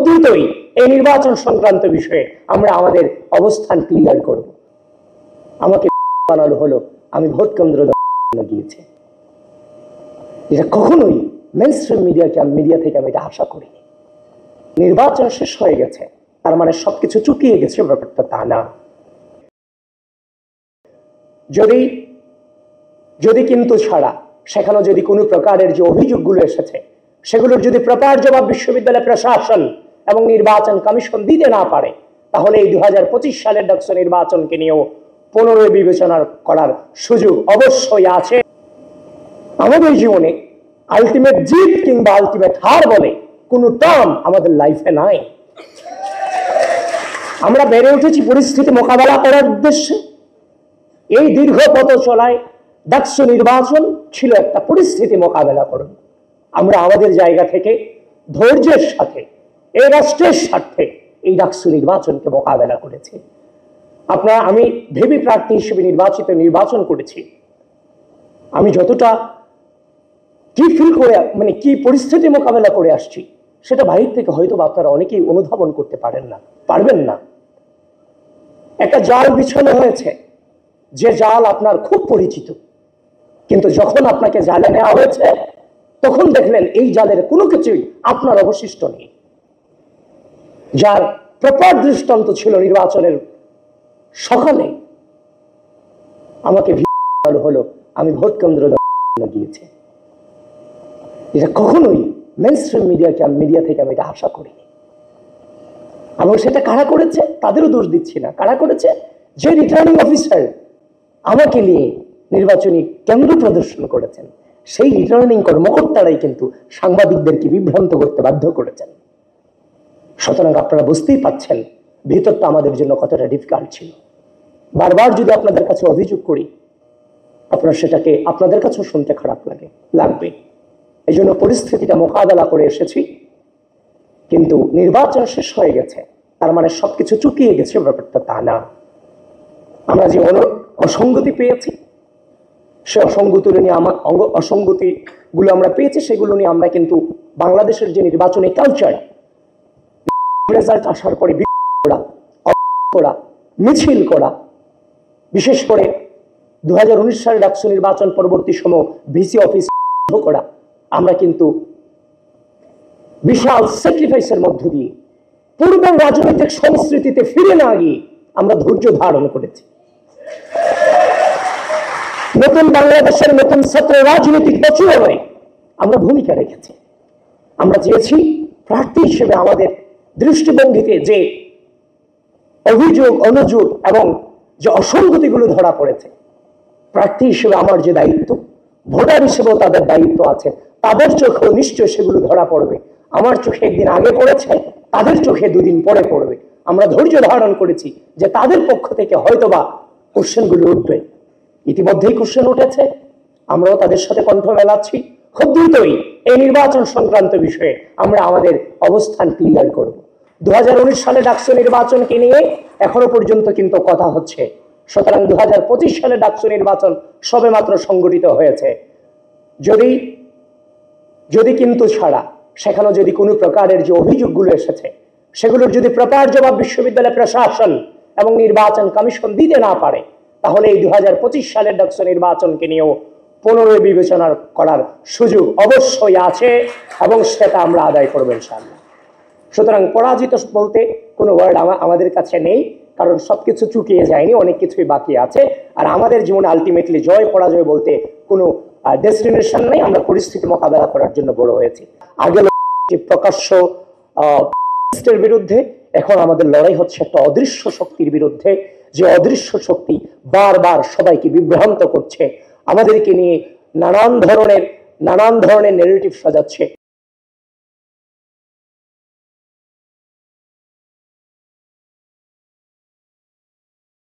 দ্রুতই এই নির্বাচন সংক্রান্ত বিষয়ে আমরা আমাদের অবস্থান ক্লিয়ার করব। আমাকে বানানো হলো আমি ভোট কেন্দ্র গিয়েছি, এটা কখনোই মেইনস্ট্রিম মিডিয়া থেকে আমি এটা আশা করিনি। নির্বাচন শেষ হয়ে গেছে তার মানে সবকিছু চুকিয়ে গেছে, ব্যাপারটা তা না। যদি কিন্তু ছাড়া সেখানে যদি কোনো প্রকারের যে অভিযোগগুলো এসেছে সেগুলোর যদি প্রপার জবাব বিশ্ববিদ্যালয় প্রশাসন এবং নির্বাচন কমিশন দিতে না পারে, তাহলে এই 2025 সালের ডাকসু নির্বাচনকে নিয়েও পুনরায় বিবেচনা করার সুযোগ অবশ্যই আছে। আমাদের জীবনে আলটিমেট জিত কিংবা আলটিমেট হার বলে কোনো টার্ম আমাদের লাইফে নাই। আমরা বেড়ে উঠেছি পরিস্থিতি মোকাবেলা করার উদ্দেশ্যে। এই দীর্ঘ পথ চলায় ডাকসু নির্বাচন ছিল একটা পরিস্থিতি মোকাবেলা করুন। আমরা আমাদের জায়গা থেকে ধৈর্যের সাথে এই রাষ্ট্রের স্বার্থে এই ডাকসু নির্বাচনকে মোকাবেলা করেছি। আমি ভেবি প্রার্থী হিসেবে নির্বাচন করেছি। আমি যতটা কি ফিল করে কি পরিস্থিতি মোকাবেলা করে আসছি সেটা বাইরে থেকে হয়তো আপনারা অনেকেই অনুধাবন করতে পারবেন না। একটা জাল বিছানো হয়েছে, যে জাল আপনার খুব পরিচিত, কিন্তু যখন আপনাকে জালে নেওয়া হয়েছে তখন দেখলেন এই জালের কোনো কিছুই আপনার অবশিষ্ট নেই। যার প্রপার দৃষ্টান্ত ছিল নির্বাচনের সকালে আমাকে হলো আমি ভোট কেন্দ্র গিয়েছি, এটা কখনোই মেইনস্ট্রিম মিডিয়া থেকে আমি এটা আশা করিনি। এবং সেটা কারা করেছে তাদেরও দোষ দিচ্ছি না। কারা করেছে? যে রিটার্নিং অফিসার আমাকে নিয়ে নির্বাচনী কেন্দ্র প্রদর্শন করেছেন, সেই রিটার্নিং কর্মকর্তারাই কিন্তু সাংবাদিকদেরকে বিভ্রান্ত করতে বাধ্য করেছেন। সুতরাং আপনারা বুঝতেই পাচ্ছেন ভিতরটা আমাদের জন্য কতটা ডিফিকাল্ট ছিল। বারবার যদি আপনাদের কাছে অভিযোগ করি, আপনারা সেটাকে আপনাদের কাছেও শুনতে খারাপ লাগবে। এই জন্য পরিস্থিতিটা মোকাবেলা করে এসেছি, কিন্তু নির্বাচন শেষ হয়ে গেছে তার মানে সবকিছু চুকিয়ে গেছে, ব্যাপারটা তা না। আমরা যে অসঙ্গতি পেয়েছি সে অসঙ্গতিগুলো আমরা পেয়েছি, সেগুলো নিয়ে আমরা কিন্তু বাংলাদেশের যে নির্বাচনী কালচার, রেজাল্ট আসার পরে মিছিল করা, বিশেষ করে 2019 সালের ডাকসু নির্বাচন পরবর্তী সময় ভিসি অফিস করা, আমরা কিন্তু বিশাল স্যাক্রিফাইসের মধ্য দিয়ে পূর্বের রাজনৈতিক সংস্কৃতিতে ফিরে না গিয়ে আমরা ধৈর্য ধারণ করেছি। নতুন বাংলাদেশের নতুন ছাত্র রাজনৈতিক প্রচলনে আমরা ভূমিকা রেখেছি। আমরা চেয়েছি প্রার্থী হিসেবে আমাদের দৃষ্টিভঙ্গিতে যে অভিযোগ, অনুযোগ এবং যে অসঙ্গতিগুলো ধরা পড়েছে, প্রার্থী হিসেবে আমার যে দায়িত্ব, ভোটার হিসেবেও তাদের দায়িত্ব আছে, তাদের চোখেও নিশ্চয় সেগুলো ধরা পড়বে। আমার চোখে একদিন আগে পড়েছে, তাদের চোখে দুদিন পরে পড়বে। আমরা ধৈর্য ধারণ করেছি যে তাদের পক্ষ থেকে হয়তোবা কোশ্চেনগুলো উঠবে। ইতিমধ্যেই কোশ্চেন উঠেছে, আমরাও তাদের সাথে কণ্ঠ মেলাচ্ছি। খুব দ্রুতই এই নির্বাচন সংক্রান্ত বিষয়ে আমরা আমাদের অবস্থান ক্লিয়ার করব। 2019 সালে ডাকসু নির্বাচনকে নিয়ে এখনো পর্যন্ত কিন্তু কথা হচ্ছে। সুতরাং 2025 সালে ডাকসু নির্বাচন সবেমাত্র সংগঠিত হয়েছে। যদি কিন্তু ছাড়া সেখানে যদি কোনো প্রকারের যে অভিযোগগুলো এসেছে সেগুলোর যদি প্রপার জবাব বিশ্ববিদ্যালয় প্রশাসন এবং নির্বাচন কমিশন দিতে না পারে, তাহলে এই 2025 সালের ডাকসু নির্বাচনকে নিয়েও পুনরায় বিবেচনা করার সুযোগ অবশ্যই আছে এবং সেটা আমরা আদায় করবো ইনশাআল্লাহ। সুতরাং পরাজিত বলতে কোনো ওয়ার্ড আমাদের কাছে নেই, কারণ সবকিছু চুকিয়ে যায়নি, অনেক কিছুই বাকি আছে। আর আমাদের জীবনে আলটিমেটলি জয় পরাজয় বলতে কোনো ডেস্টিনেশন নেই। আমরা পরিস্থিতি মোকাবেলা করার জন্য বড় হয়েছি। আগে প্রকাশ্য বিরুদ্ধে, এখন আমাদের লড়াই হচ্ছে একটা অদৃশ্য শক্তির বিরুদ্ধে, যে অদৃশ্য শক্তি বারবার সবাইকে বিভ্রান্ত করছে, আমাদেরকে নিয়ে নানান ধরনের ন্যারেটিভ সাজাচ্ছে।